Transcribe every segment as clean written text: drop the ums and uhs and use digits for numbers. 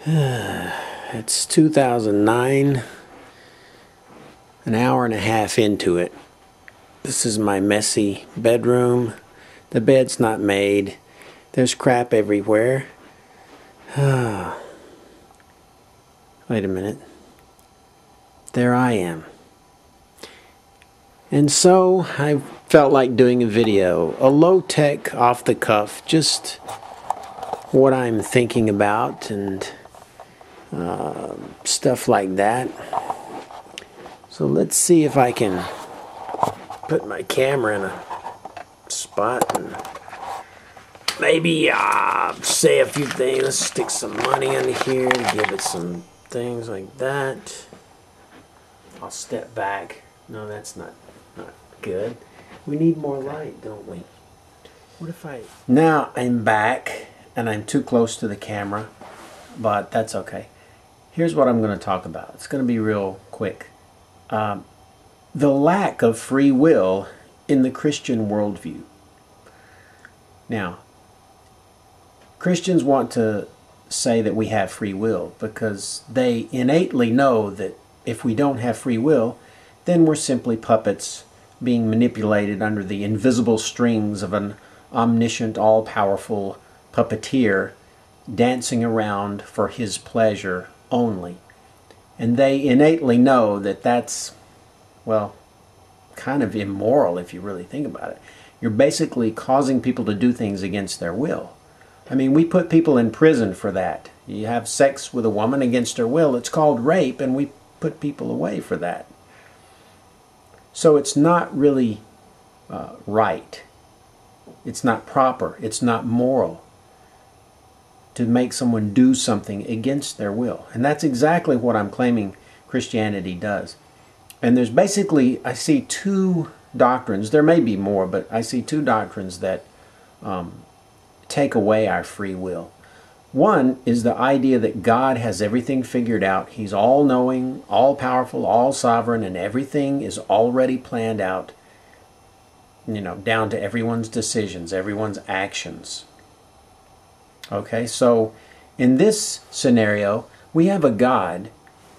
It's 2009, an hour and a half into it. This is my messy bedroom. The bed's not made. There's crap everywhere. Wait a minute. There I am. And so I felt like doing a video, a low-tech, off-the-cuff, just what I'm thinking about and stuff like that. So let's see if I can put my camera in a spot and maybe say a few things. Let's stick some money in here to give it some things like that. I'll step back. No, that's not good. We need more light, don't we? What if I... Now I'm back and I'm too close to the camera, but that's okay. Here's what I'm going to talk about. It's going to be real quick. The lack of free will in the Christian worldview. Now, Christians want to say that we have free will because they innately know that if we don't have free will, then we're simply puppets being manipulated under the invisible strings of an omniscient, all-powerful puppeteer dancing around for his pleasure only. And they innately know that that's, well, kind of immoral if you really think about it. You're basically causing people to do things against their will. I mean, we put people in prison for that. You have sex with a woman against her will, it's called rape, and we put people away for that. So it's not really right. It's not proper. It's not moral to make someone do something against their will. And that's exactly what I'm claiming Christianity does. And there's basically, I see two doctrines. There may be more, but I see two doctrines that take away our free will. One is the idea that God has everything figured out. He's all-knowing, all-powerful, all-sovereign, and everything is already planned out, you know, down to everyone's decisions, everyone's actions. Okay, so in this scenario, we have a God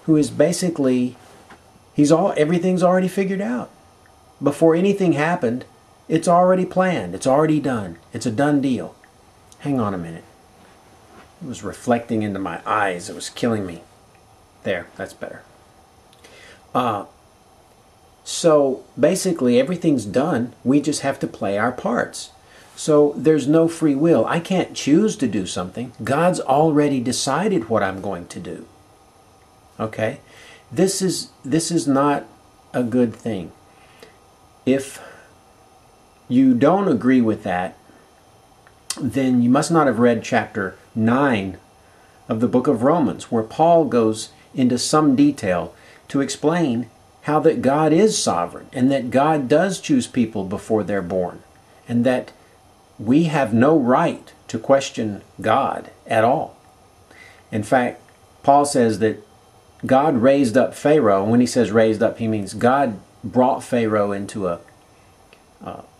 who is basically, everything's already figured out. Before anything happened, it's already planned, it's already done, it's a done deal. Hang on a minute. It was reflecting into my eyes. It was killing me. There, that's better. So basically everything's done. We just have to play our parts. So there's no free will. I can't choose to do something. God's already decided what I'm going to do. Okay? This is not a good thing. If you don't agree with that, then you must not have read chapter 9 of the book of Romans, where Paul goes into some detail to explain how that God is sovereign and that God does choose people before they're born and that we have no right to question God at all. In fact, Paul says that God raised up Pharaoh, and when he says raised up, he means God brought Pharaoh into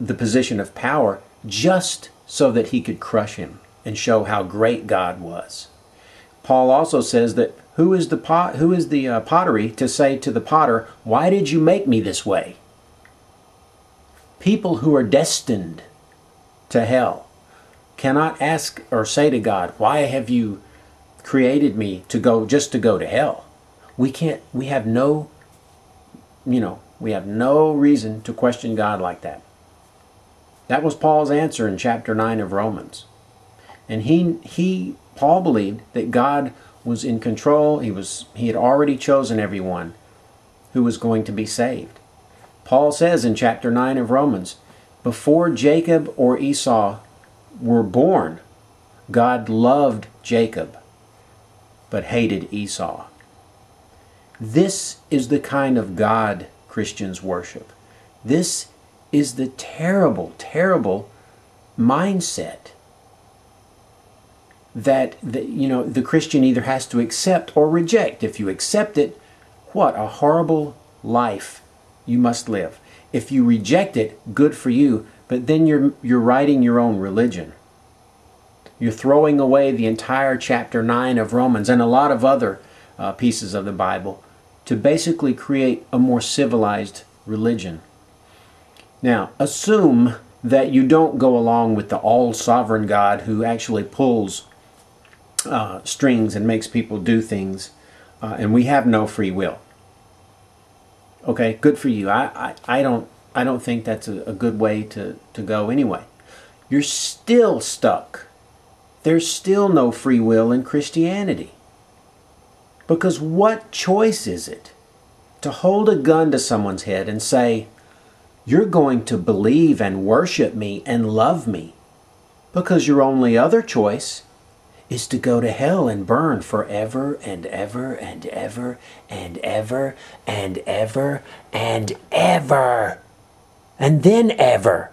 the position of power just so that he could crush him and show how great God was. Paul also says that who is the pottery to say to the potter, why did you make me this way? People who are destined to hell cannot ask or say to God, why have you created me just to go to hell? We have no reason to question God like that. That was Paul's answer in chapter 9 of Romans. And Paul believed that God was in control. He had already chosen everyone who was going to be saved. Paul says in chapter 9 of Romans, before Jacob or Esau were born, God loved Jacob, but hated Esau. This is the kind of God Christians worship. This is the terrible, terrible mindset that the Christian either has to accept or reject. If you accept it, what a horrible life you must live. If you reject it, good for you, but then you're writing your own religion. You're throwing away the entire chapter 9 of Romans and a lot of other pieces of the Bible to basically create a more civilized religion. Now, assume that you don't go along with the all-sovereign God who actually pulls strings and makes people do things, and we have no free will. Okay, good for you. I don't think that's a good way to go anyway. You're still stuck. There's still no free will in Christianity. Because what choice is it to hold a gun to someone's head and say, you're going to believe and worship me and love me, because your only other choice is to go to hell and burn forever and ever and ever and ever and ever and ever and then ever.